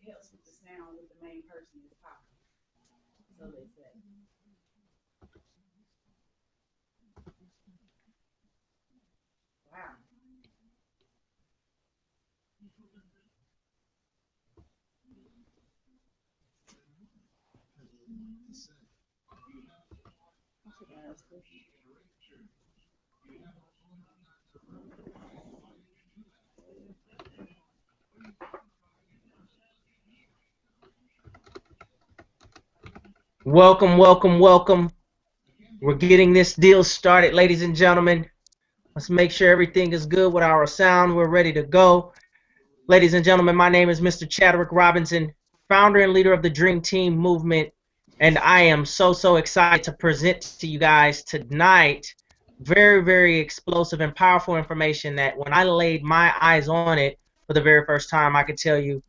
helps with the sound with the main person is talking. So they say. Wow. I should ask this. Welcome, welcome, welcome. We're getting this deal started, ladies and gentlemen. Let's make sure everything is good with our sound. We're ready to go. Ladies and gentlemen, my name is Mr. Chadwick Robinson, founder and leader of the Dream Team movement, and I am so excited to present to you guys tonight very explosive and powerful information that when I laid my eyes on it for the very first time, I could tell you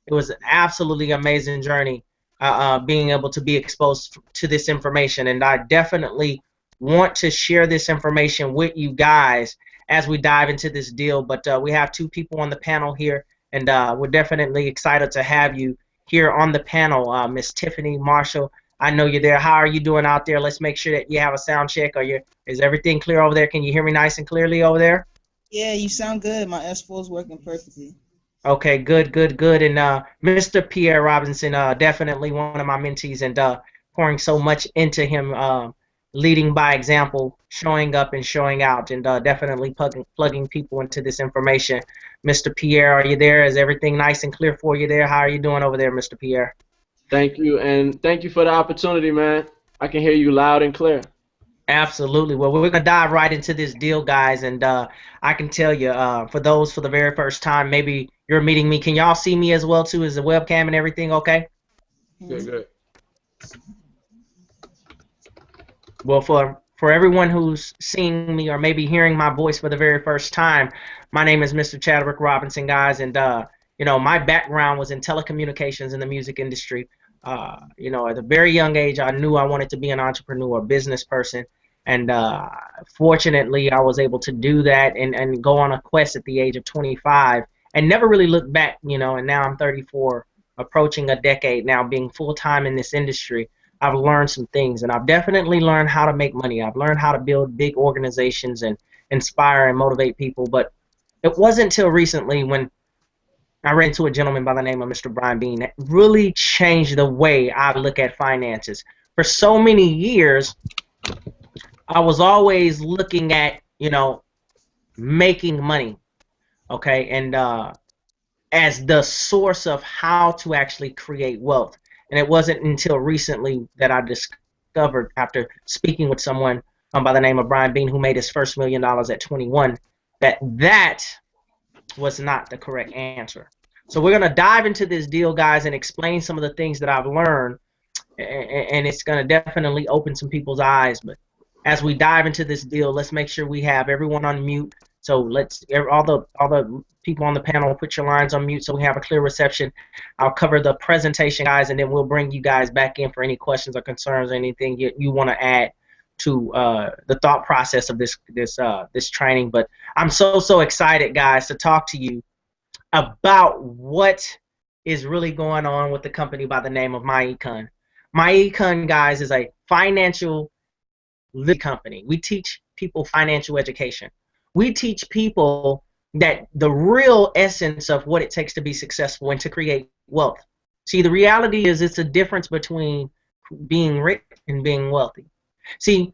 it was an absolutely amazing journey being able to be exposed to this information, and I definitely want to share this information with you guys as we dive into this deal. But we have two people on the panel here, and we're definitely excited to have you here on the panel, Miss Tiffany Marshall. I know you're there. How are you doing out there? Let's make sure that you have a sound check. Is everything clear over there? Can you hear me nice and clearly over there? Yeah, you sound good. My S4 is working perfectly. Okay, good. And Mr. Pierre Robinson, definitely one of my mentees, and pouring so much into him, leading by example, showing up and showing out, and definitely plugging people into this information. Mr. Pierre, are you there? Is everything nice and clear for you there? How are you doing over there, Mr. Pierre? Thank you, and thank you for the opportunity, man. I can hear you loud and clear. Absolutely. Well, we're gonna dive right into this deal, guys, and I can tell you, for those for the very first time, maybe you're meeting me. Can y'all see me as well too? Is the webcam and everything okay? Good, Mhm. good. Well, for everyone who's seeing me or maybe hearing my voice for the very first time, my name is Mr. Chadwick Robinson, guys, and my background was in telecommunications in the music industry. At a very young age, I knew I wanted to be an entrepreneur, a business person, and fortunately, I was able to do that and go on a quest at the age of 25 and never really look back. And now I'm 34, approaching a decade now, being full time in this industry. I've learned some things, and I've definitely learned how to make money. I've learned how to build big organizations and inspire and motivate people. But it wasn't until recently when I ran into a gentleman by the name of Mr. Brian Bean that really changed the way I look at finances. For so many years, I was always looking at, making money, okay, and as the source of how to actually create wealth. And it wasn't until recently that I discovered, after speaking with someone by the name of Brian Bean, who made his first $1 million at 21, that was not the correct answer. So we're going to dive into this deal, guys, and explain some of the things that I've learned, and it's going to definitely open some people's eyes. But as we dive into this deal, let's make sure we have everyone on mute. So all the people on the panel, put your lines on mute so we have a clear reception. I'll cover the presentation, guys, and then we'll bring you guys back in for any questions or concerns or anything you want to add to the thought process of this training. But I'm so excited, guys, to talk to you about what is really going on with the company by the name of MyEcon. MyEcon, guys, is a financial literacy company. We teach people financial education. We teach people that the real essence of what it takes to be successful and to create wealth. See, the reality is it's a difference between being rich and being wealthy. See,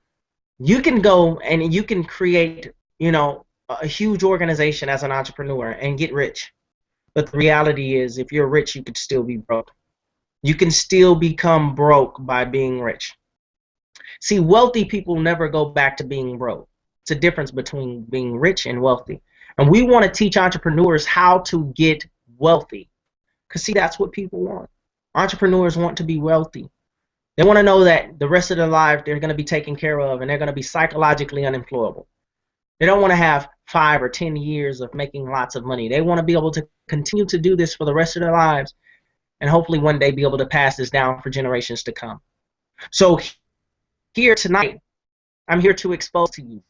you can go and you can create, a huge organization as an entrepreneur and get rich. But the reality is, if you're rich, you could still be broke. You can still become broke by being rich. See, wealthy people never go back to being broke. It's a difference between being rich and wealthy. And we want to teach entrepreneurs how to get wealthy. Because, see, that's what people want. Entrepreneurs want to be wealthy. They want to know that the rest of their life they're going to be taken care of and they're going to be psychologically unemployable. They don't want to have 5 or 10 years of making lots of money. They want to be able to continue to do this for the rest of their lives and hopefully one day be able to pass this down for generations to come. So here tonight, I'm here to expose to you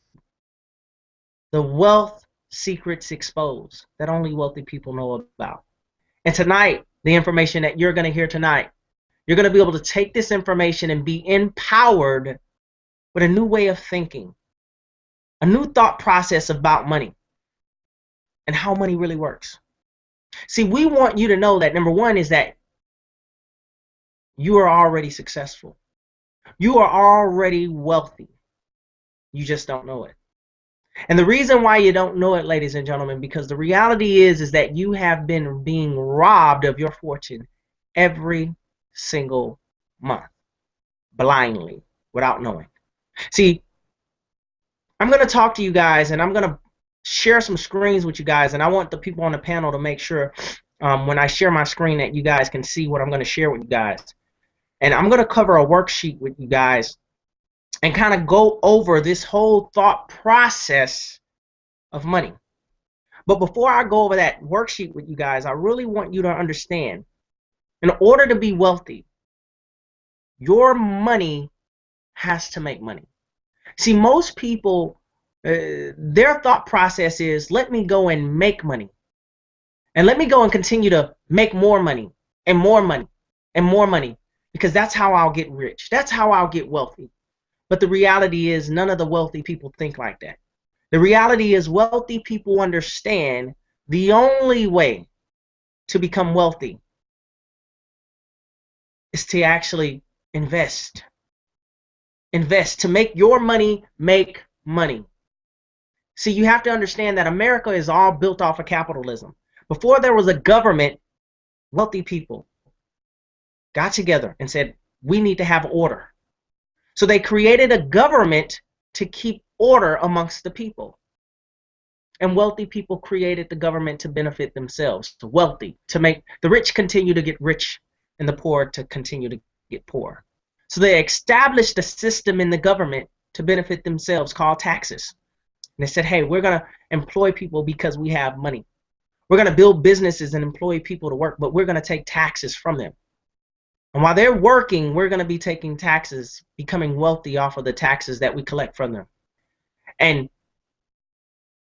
the wealth secrets exposed that only wealthy people know about. And tonight, the information that you're going to hear tonight. You're going to be able to take this information and be empowered with a new way of thinking, a new thought process about money and how money really works. See, we want you to know that number one is that you are already successful. You are already wealthy. You just don't know it. And the reason why you don't know it, ladies and gentlemen, because the reality is that you have been being robbed of your fortune every single month, blindly, without knowing. See, I'm going to talk to you guys, and I'm going to share some screens with you guys, and I want the people on the panel to make sure when I share my screen that you guys can see what I'm going to share with you guys. And I'm going to cover a worksheet with you guys and kind of go over this whole thought process of money. But before I go over that worksheet with you guys, I really want you to understand, in order to be wealthy, your money has to make money. See, most people, their thought process is, let me go and make money. And let me go and continue to make more money and more money and more money, because that's how I'll get rich. That's how I'll get wealthy. But the reality is none of the wealthy people think like that. The reality is wealthy people understand the only way to become wealthy is to actually invest. Invest to make your money make money. See, you have to understand that America is all built off of capitalism. Before there was a government, wealthy people got together and said, we need to have order. So they created a government to keep order amongst the people. And wealthy people created the government to benefit themselves, the wealthy, to make the rich continue to get rich and the poor to continue to get poor. So they established a system in the government to benefit themselves called taxes. And they said, hey, we're going to employ people because we have money. We're going to build businesses and employ people to work, but we're going to take taxes from them. And while they're working, we're going to be taking taxes, becoming wealthy off of the taxes that we collect from them. And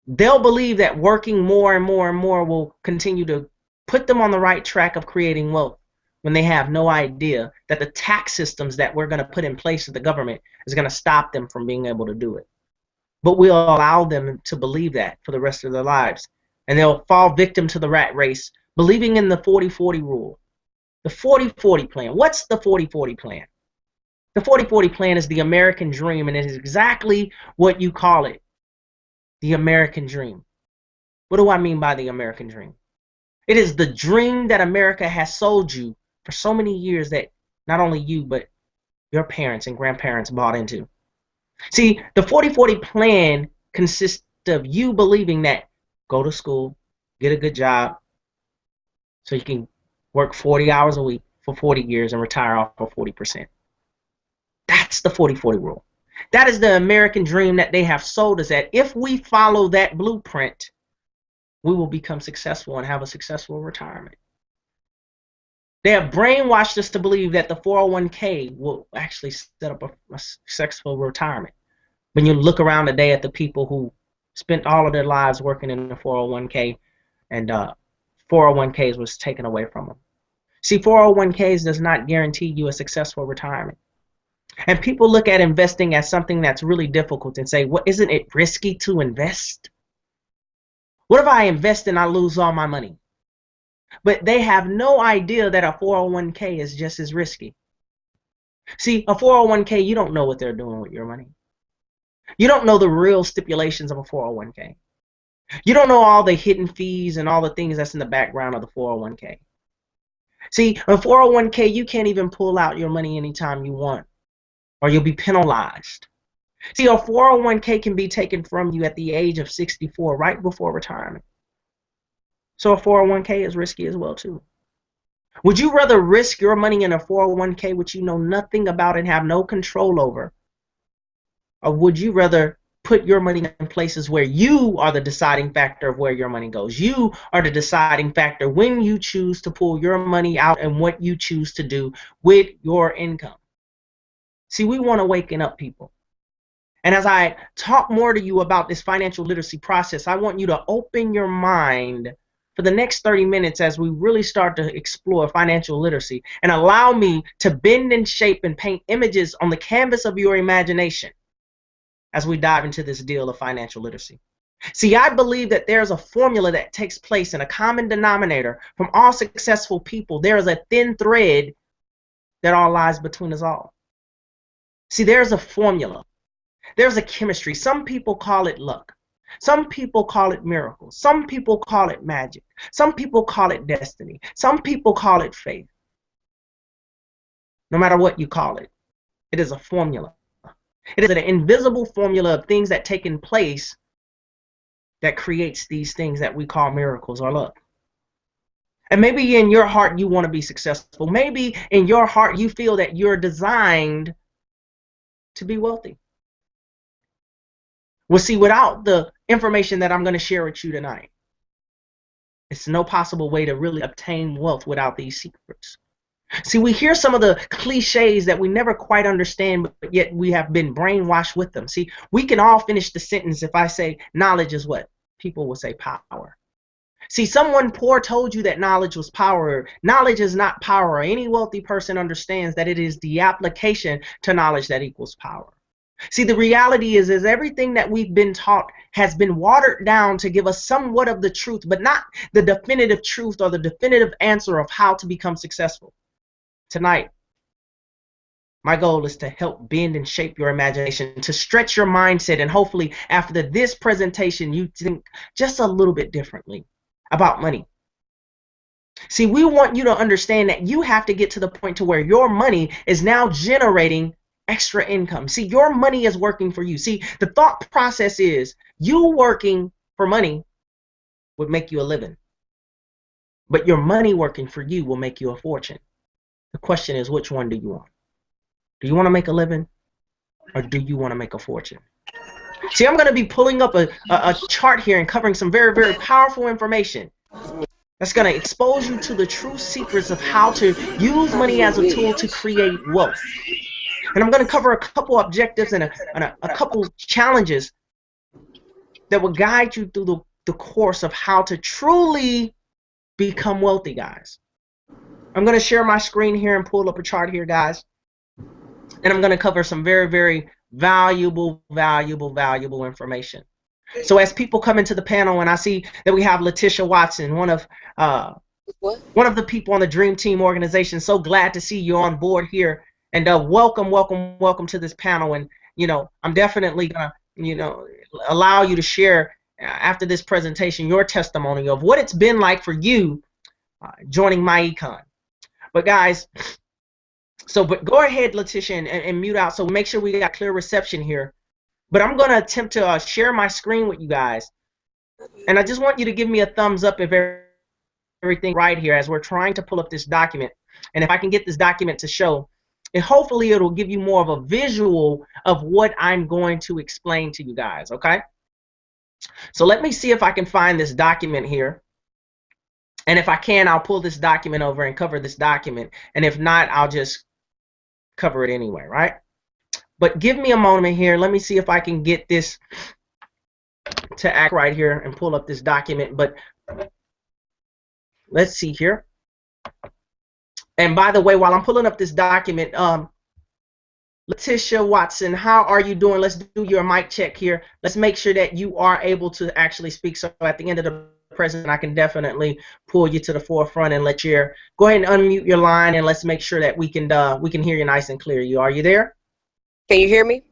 they'll believe that working more and more and more will continue to put them on the right track of creating wealth, when they have no idea that the tax systems that we're going to put in place with the government is going to stop them from being able to do it. But we'll allow them to believe that for the rest of their lives. And they'll fall victim to the rat race, believing in the 40-40 rule. The 40-40 plan. What's the 40-40 plan? The 40-40 plan is the American dream, and it is exactly what you call it. The American dream. What do I mean by the American dream? It is the dream that America has sold you for so many years that not only you, but your parents and grandparents bought into. See, the 40-40 plan consists of you believing that go to school, get a good job, so you can work 40 hours a week for 40 years and retire off of 40%. That's the 40-40 rule. That is the American dream that they have sold us, that if we follow that blueprint, we will become successful and have a successful retirement. They have brainwashed us to believe that the 401k will actually set up a successful retirement. When you look around today at the people who spent all of their lives working in the 401k, and 401ks was taken away from them. See, 401ks does not guarantee you a successful retirement. And people look at investing as something that's really difficult and say, well, isn't it risky to invest? What if I invest and I lose all my money? But they have no idea that a 401k is just as risky. See, a 401k, you don't know what they're doing with your money. You don't know the real stipulations of a 401k. You don't know all the hidden fees and all the things that's in the background of the 401k. See, a 401k, you can't even pull out your money anytime you want, or you'll be penalized. See, a 401k can be taken from you at the age of 64, right before retirement. So a 401k is risky as well, too. Would you rather risk your money in a 401k which you know nothing about and have no control over? Or would you rather put your money in places where you are the deciding factor of where your money goes? You are the deciding factor when you choose to pull your money out and what you choose to do with your income. See, we want to waken up people. And as I talk more to you about this financial literacy process, I want you to open your mind for the next 30 minutes as we really start to explore financial literacy, and allow me to bend and shape and paint images on the canvas of your imagination as we dive into this deal of financial literacy. See, I believe that there's a formula that takes place in a common denominator from all successful people. There is a thin thread that all lies between us all. See, there's a formula. There's a chemistry. Some people call it luck. Some people call it miracles. Some people call it magic. Some people call it destiny. Some people call it faith. No matter what you call it, it is a formula. It is an invisible formula of things that take in place that creates these things that we call miracles or luck. And maybe in your heart you want to be successful. Maybe in your heart you feel that you're designed to be wealthy. Well, see, without the information that I'm going to share with you tonight, it's no possible way to really obtain wealth without these secrets. See, we hear some of the cliches that we never quite understand, but yet we have been brainwashed with them. See, we can all finish the sentence if I say knowledge is what? People will say power. See, someone poor told you that knowledge was power. Knowledge is not power. Any wealthy person understands that it is the application to knowledge that equals power. See, the reality is everything that we've been taught has been watered down to give us somewhat of the truth, but not the definitive truth or the definitive answer of how to become successful. Tonight, my goal is to help bend and shape your imagination, to stretch your mindset, and hopefully after this presentation, you think just a little bit differently about money. See, we want you to understand that you have to get to the point to where your money is now generating extra income. See, your money is working for you. See, the thought process is you working for money would make you a living, but your money working for you will make you a fortune. The question is, which one do you want? Do you want to make a living, or do you want to make a fortune? See, I'm going to be pulling up a chart here and covering some very, very powerful information that's going to expose you to the true secrets of how to use money as a tool to create wealth. And I'm going to cover a couple objectives and a couple challenges that will guide you through the course of how to truly become wealthy, guys. I'm going to share my screen here and pull up a chart here, guys. And I'm going to cover some very, very valuable information. So as people come into the panel, and I see that we have Letitia Watson, one of the people on the Dream Team organization. So glad to see you on board here. And welcome to this panel. And, I'm definitely going to, allow you to share after this presentation your testimony of what it's been like for you joining MyEcon. But guys, but go ahead, Letitia, and mute out so make sure we got clear reception here. But I'm going to attempt to share my screen with you guys. And I just want you to give me a thumbs up if everything right here as we're trying to pull up this document. And if I can get this document to show, and hopefully it'll give you more of a visual of what I'm going to explain to you guys, okay? So let me see if I can find this document here. And if I can, I'll pull this document over and cover this document. And if not, I'll just cover it anyway, right? But give me a moment here. Let me see if I can get this to act right here and pull up this document. But let's see here. And by the way, while I'm pulling up this document, Letitia Watson, how are you doing? Let's do your mic check here. Let's make sure that you are able to actually speak. So at the end of the presentation, I can definitely pull you to the forefront and let you go ahead and unmute your line, and let's make sure that we can hear you nice and clear. Are you there? Can you hear me?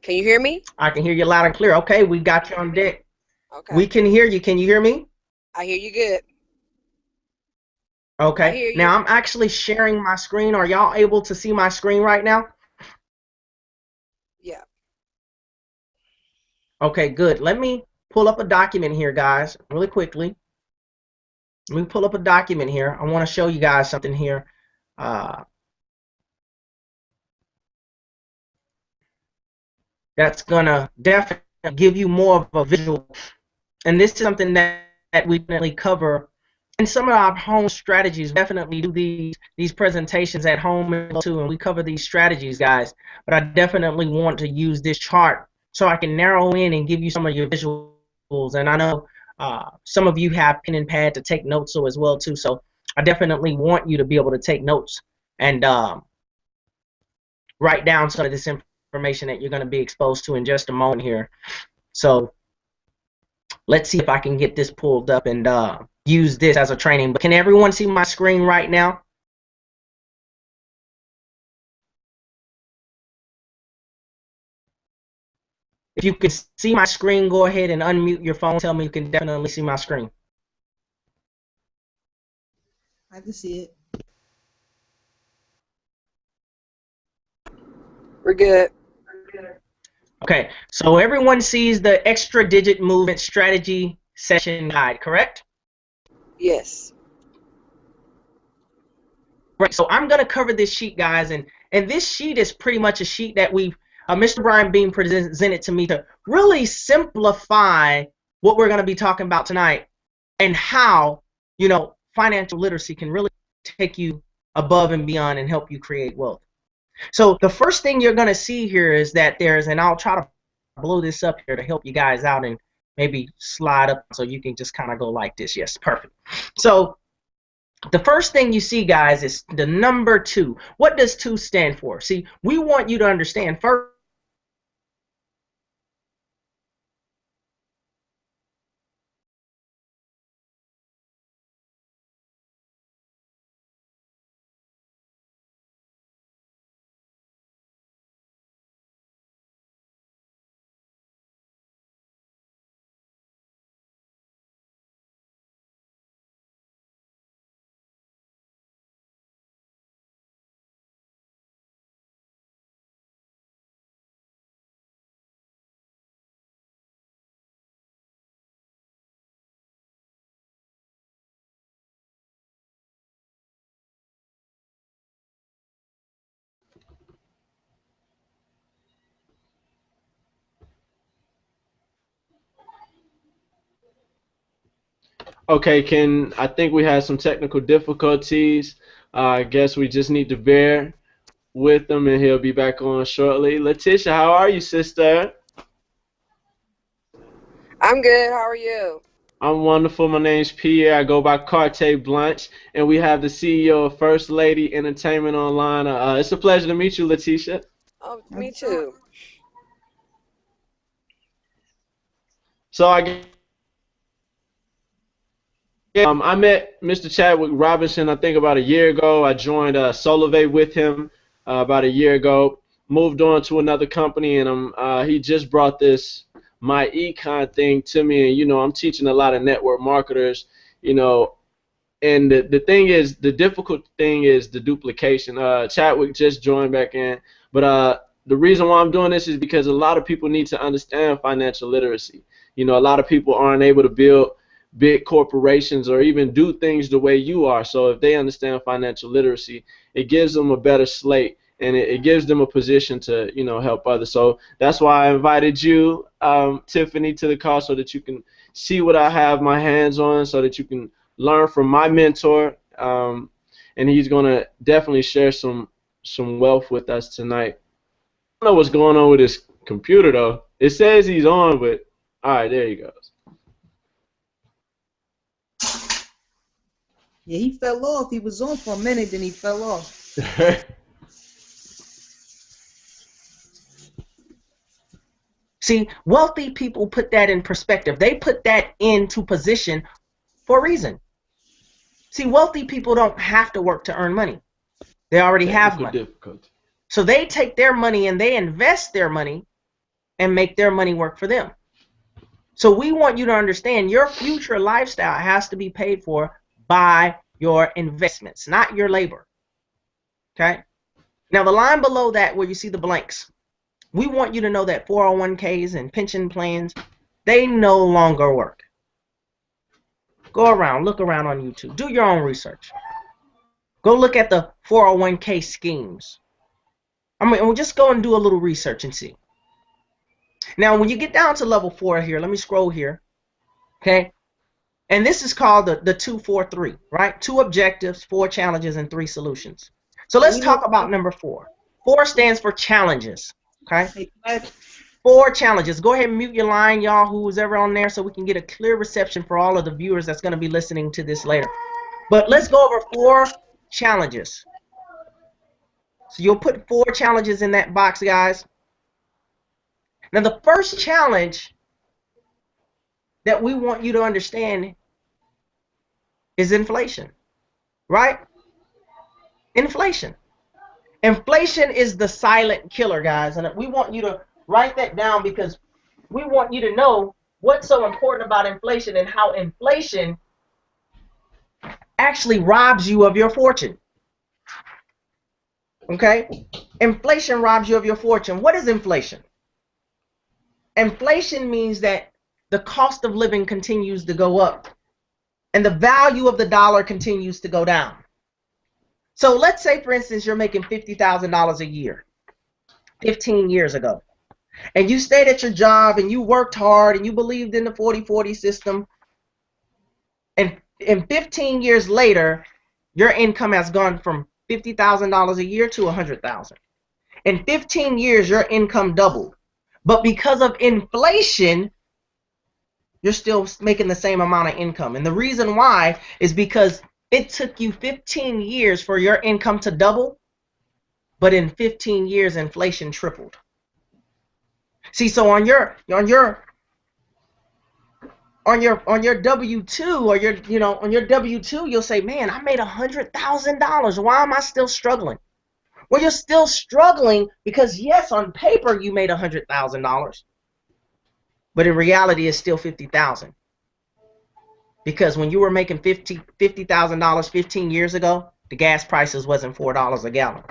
Can you hear me? I can hear you loud and clear. Okay, we got you on deck. Okay. We can hear you. Can you hear me? I hear you good. Okay. Now I'm actually sharing my screen. Are y'all able to see my screen right now? Yeah. Okay, good. Let me pull up a document here, guys, really quickly. Let me pull up a document here. I want to show you guys something here. That's going to definitely give you more of a visual. And this is something that we definitely cover. And some of our home strategies, definitely do these presentations at home too, and we cover these strategies, guys. But I definitely want to use this chart so I can narrow in and give you some of your visuals. And I know Some of you have pen and pad to take notes so as well too. So I definitely want you to be able to take notes and write down some of this information that you're going to be exposed to in just a moment here. So let's see if I can get this pulled up and use this as a training. But can everyone see my screen right now? If you can see my screen, go ahead and unmute your phone. Tell me you can definitely see my screen. I can see it. We're good. Okay, so everyone sees the extra digit movement strategy session guide, correct? Yes. Right, so I'm going to cover this sheet, guys, and this sheet is pretty much a sheet that we've Mr. Brian Beam presented to me to really simplify what we're going to be talking about tonight and how, you know, financial literacy can really take you above and beyond and help you create wealth. So the first thing you're going to see here is that and I'll try to blow this up here to help you guys out and maybe slide up so you can just kind of go like this. Yes, perfect. So the first thing you see, guys, is the number 2. What does 2 stand for? See, we want you to understand first. Okay, I think we had some technical difficulties. I guess we just need to bear with him, and he'll be back on shortly. Letitia, how are you, sister? I'm good. How are you? I'm wonderful. My name's Pierre. I go by Carte Blanche, and we have the CEO of First Lady Entertainment Online. It's a pleasure to meet you, Letitia. Oh, me too. So I met Mr. Chadwick Robinson, I think about a year ago. I joined Solivay with him about a year ago. Moved on to another company, and he just brought this MyEcon thing to me. And I'm teaching a lot of network marketers. And the thing is, the difficult thing is the duplication. Chadwick just joined back in, but the reason why I'm doing this is because a lot of people need to understand financial literacy. A lot of people aren't able to build big corporations or even do things the way you are. So if they understand financial literacy, it gives them a better slate, and it gives them a position to help others. So that's why I invited you, Tiffany, to the call so that you can see what I have my hands on, so that you can learn from my mentor, and he's gonna definitely share some wealth with us tonight. I don't know what's going on with this computer though. It says he's on, but all right, there he goes. Yeah, he fell off. He was on for a minute, then he fell off. See, wealthy people put that in perspective. They put that into position for a reason. See, wealthy people don't have to work to earn money. They already have money. Difficulty. So they take their money and they invest their money and make their money work for them. So we want you to understand your future lifestyle has to be paid for by your investments, not your labor. Okay? Now the line below that where you see the blanks, we want you to know that 401ks and pension plans, they no longer work. Go around, look around on YouTube, do your own research. Go look at the 401k schemes. We'll just go and do a little research and see. Now, when you get down to level 4 here, let me scroll here. Okay? And this is called the 2-4-3, right? 2 objectives, 4 challenges, and 3 solutions. So let's talk about number 4. 4 stands for challenges. Okay? 4 4 challenges. Go ahead and mute your line, y'all, who was ever on there, so we can get a clear reception for all of the viewers that's going to be listening to this later. But let's go over 4 challenges. So you'll put 4 challenges in that box, guys. Now, the first challenge that we want you to understand is inflation, right? Inflation. Inflation is the silent killer, guys, and we want you to write that down because we want you to know what's so important about inflation and how inflation actually robs you of your fortune. Okay? Inflation robs you of your fortune. What is inflation? Inflation means that the cost of living continues to go up and the value of the dollar continues to go down. So let's say, for instance, you're making $50,000 a year 15 years ago. And you stayed at your job and you worked hard and you believed in the 40-40 system. And 15 years later, your income has gone from $50,000 a year to $100,000. In 15 years, your income doubled. But because of inflation, you're still making the same amount of income. And the reason why is because it took you 15 years for your income to double, but in 15 years, inflation tripled. See, so on your W-2 or on your W-2, you'll say, man, I made $100,000. Why am I still struggling? Well, you're still struggling because, yes, on paper you made $100,000, but in reality it's still $50,000. Because when you were making $50,000 15 years ago, the gas prices wasn't $4 a gallon.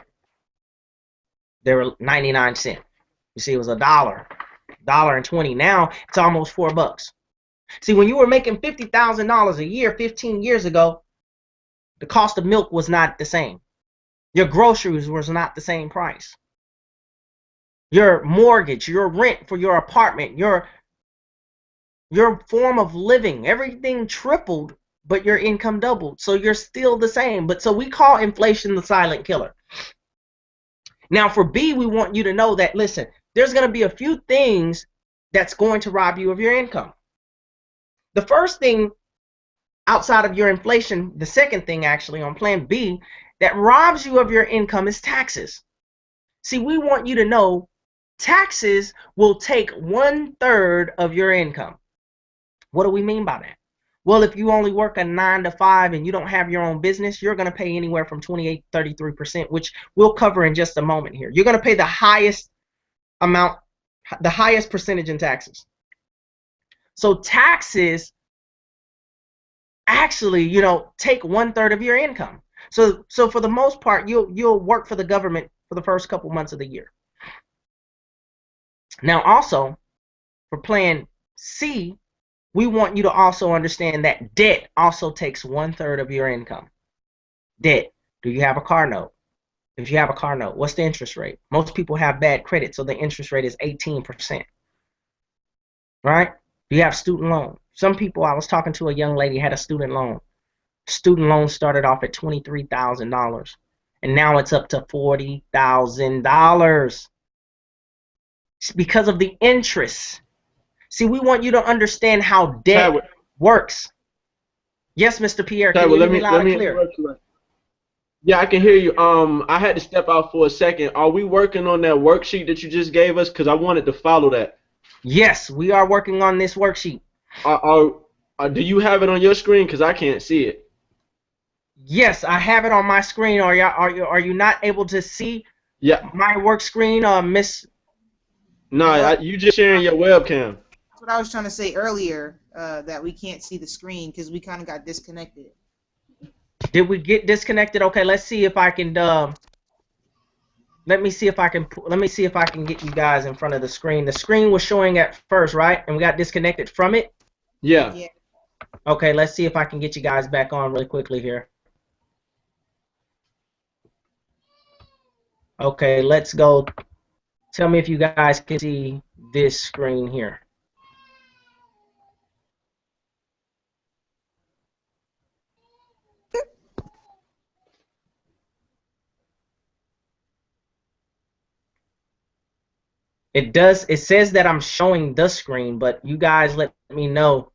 They were 99 cents. You see, it was $1.20. Now it's almost $4. See, when you were making $50,000 a year 15 years ago, the cost of milk was not the same. Your groceries was not the same price. Your mortgage, your rent for your apartment, your form of living, everything tripled, but your income doubled. So you're still the same. But so we call inflation the silent killer. Now for B, we want you to know that, listen, there's going to be a few things that's going to rob you of your income. The first thing outside of your inflation, the second thing actually on plan B that robs you of your income is taxes. See, we want you to know taxes will take 1/3 of your income. What do we mean by that? Well, if you only work a 9 to 5 and you don't have your own business, you're going to pay anywhere from 28 to 33%, which we'll cover in just a moment here. You're going to pay the highest amount, the highest percentage in taxes. So taxes actually, take 1/3 of your income. So for the most part, you'll work for the government for the first couple months of the year. Now, also for plan C, we want you to also understand that debt also takes 1/3 of your income. Debt. Do you have a car note? If you have a car note, what's the interest rate? Most people have bad credit, so the interest rate is 18%. Right? Do you have student loan? Some people, I was talking to a young lady, had a student loan. Student loan started off at $23,000, and now it's up to $40,000 because of the interest. See, we want you to understand how debt works. Yes, Mr. Pierre, can you hear me loud and clear? Yeah, I can hear you. I had to step out for a second. Are we working on that worksheet that you just gave us? Because I wanted to follow that. Yes, we are working on this worksheet. Do you have it on your screen? Because I can't see it. Yes, I have it on my screen. Are you not able to see my work screen, Miss? No, you just sharing your webcam. That's what I was trying to say earlier, that we can't see the screen because we kind of got disconnected. Did we get disconnected? Okay, let's see if I can. Let me see if I can get you guys in front of the screen. The screen was showing at first, right? And we got disconnected from it. Yeah. Okay, let's see if I can get you guys back on really quickly here. Okay, let's go. Tell me if you guys can see this screen here. It does. It says that I'm showing the screen, but you guys let me know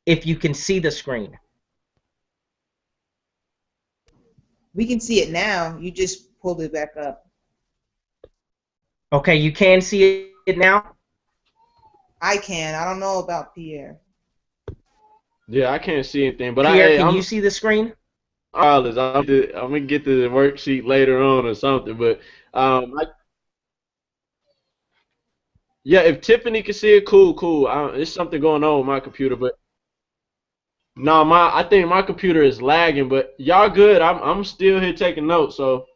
if you can see the screen. We can see it now. You just pulled it back up. Okay, you can see it now? I can. I don't know about Pierre. Yeah, I can't see anything, but Pierre, hey, can you see the screen? I'm gonna get the worksheet later on or something. But yeah, if Tiffany can see it, cool, cool. There's something going on with my computer, but no, I think my computer is lagging. But y'all good? I'm still here taking notes. So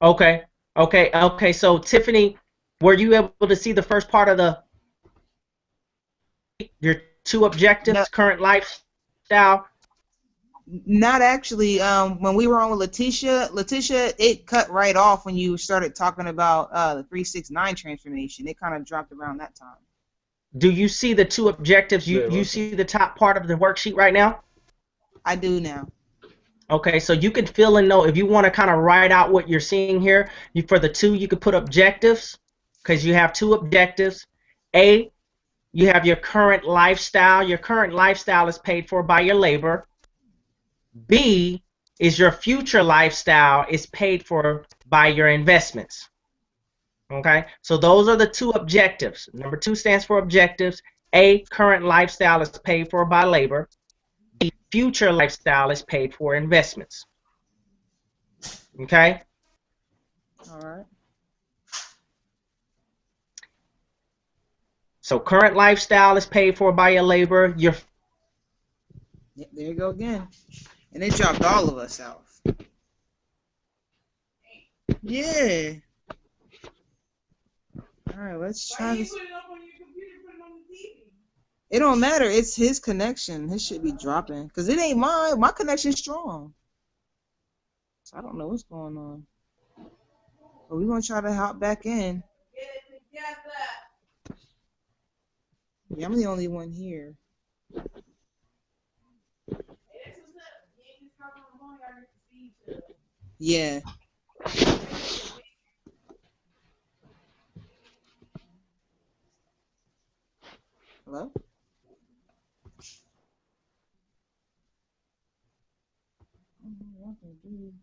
Okay. Okay. So Tiffany, were you able to see the first part of your two No, objectives, current lifestyle? not actually. When we were on with Letitia, it cut right off when you started talking about the 369 transformation. It kind of dropped around that time. Do you see the two objectives? yeah, You see the top part of the worksheet right now? I do now. Okay, so you can fill in note if you want to kind of write out what you're seeing here. For the two, you could put objectives because you have two objectives. A, you have your current lifestyle. Your current lifestyle is paid for by your labor. B is your future lifestyle is paid for by your investments. Okay, so those are the two objectives. Number two stands for objectives. A, current lifestyle is paid for by labor. B, future lifestyle is paid for investments. Okay, All right. so current lifestyle is paid for by your labor. Your Yep, there you go again. And it dropped all of us out. Yeah. All right, let's Why try you this. put it up on your computer, put it on the TV? It don't matter. It's his connection. His should be dropping. Because it ain't mine. My connection's strong. So I don't know what's going on. But we're going to try to hop back in. Get it together. Yeah, I'm the only one here. Hey, that's what's up. You ain't just talking on the phone, y'all get to see each other. Yeah. Hello? I don't know what to do.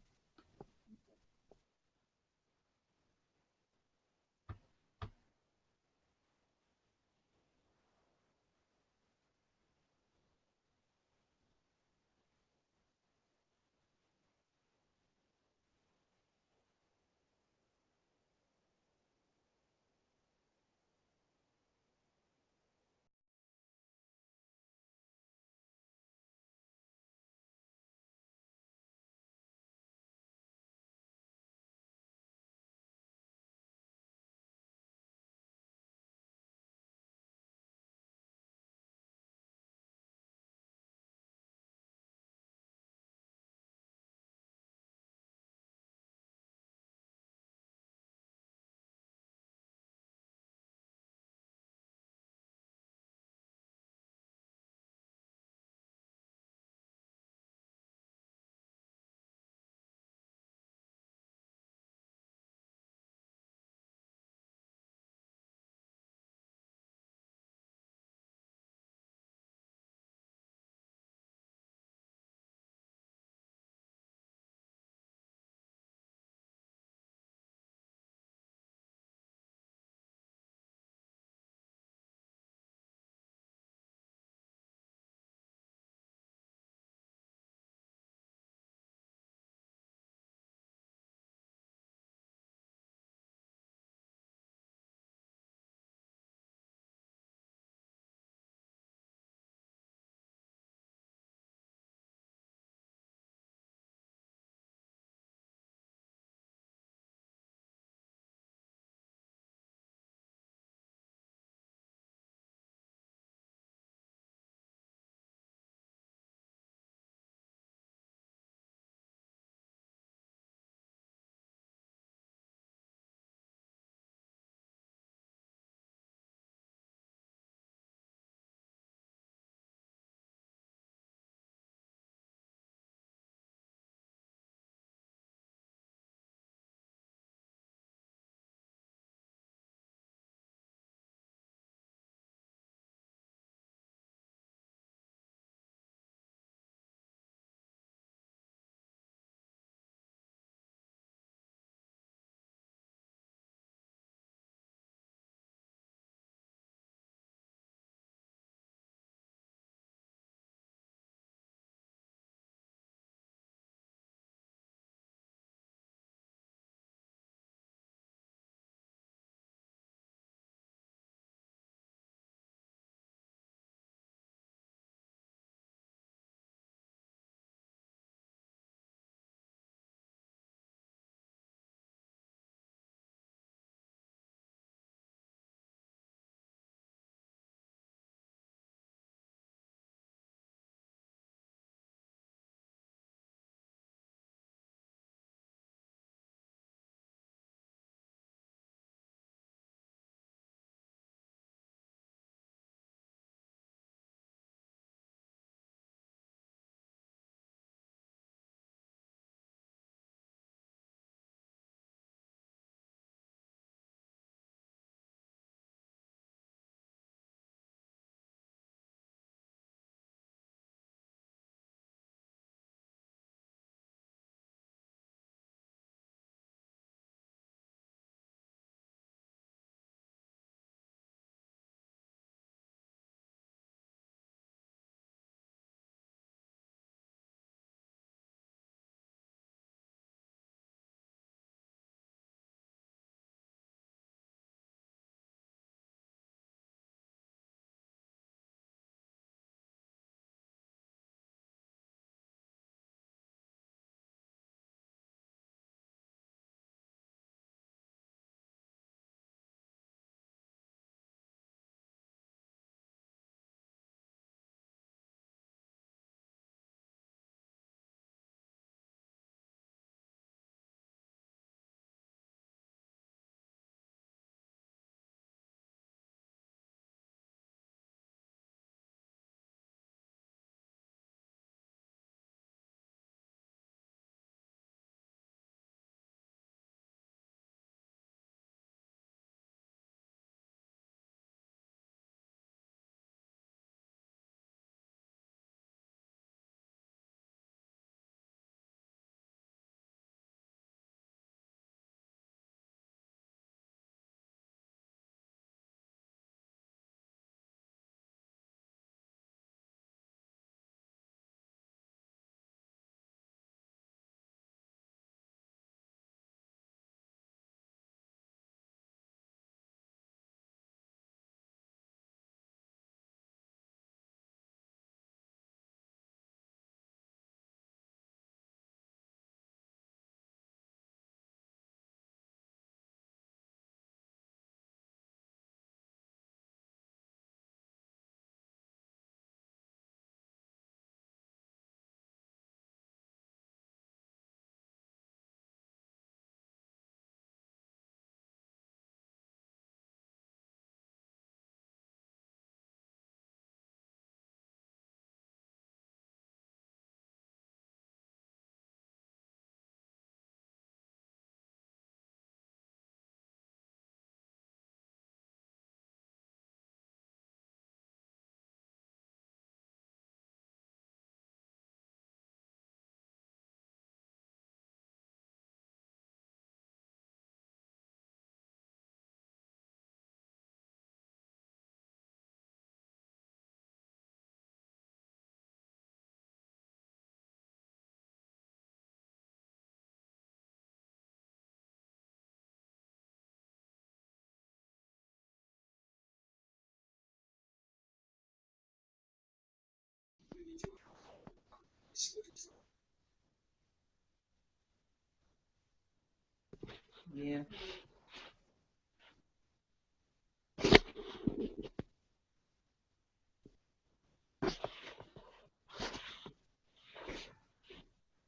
Yeah.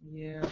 Yeah.